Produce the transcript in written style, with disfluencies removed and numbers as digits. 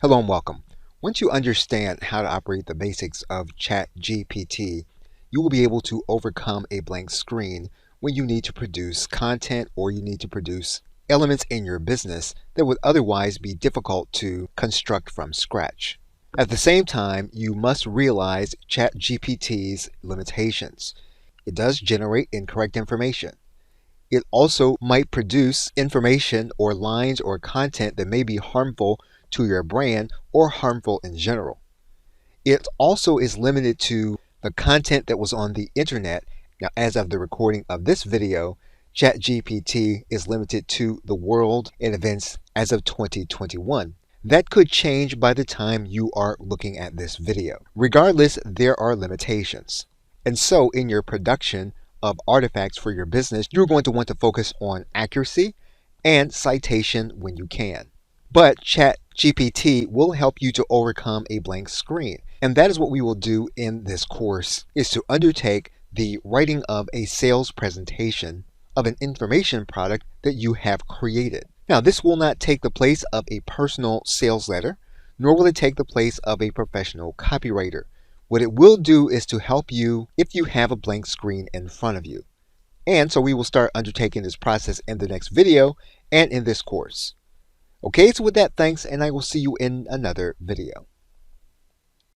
Hello and welcome. Once you understand how to operate the basics of ChatGPT, you will be able to overcome a blank screen when you need to produce content or you need to produce elements in your business that would otherwise be difficult to construct from scratch. At the same time, you must realize ChatGPT's limitations. It does generate incorrect information. It also might produce information or lines or content that may be harmful to your brand or harmful in general. It also is limited to the content that was on the internet. Now, as of the recording of this video, ChatGPT is limited to the world and events as of 2021. That could change by the time you are looking at this video. Regardless, there are limitations. And so in your production of artifacts for your business, you're going to want to focus on accuracy and citation when you can. But ChatGPT will help you to overcome a blank screen. And that is what we will do in this course, is to undertake the writing of a sales presentation of an information product that you have created. Now, this will not take the place of a personal sales letter, nor will it take the place of a professional copywriter. What it will do is to help you if you have a blank screen in front of you. And so we will start undertaking this process in the next video and in this course. Okay, so with that, thanks, and I will see you in another video.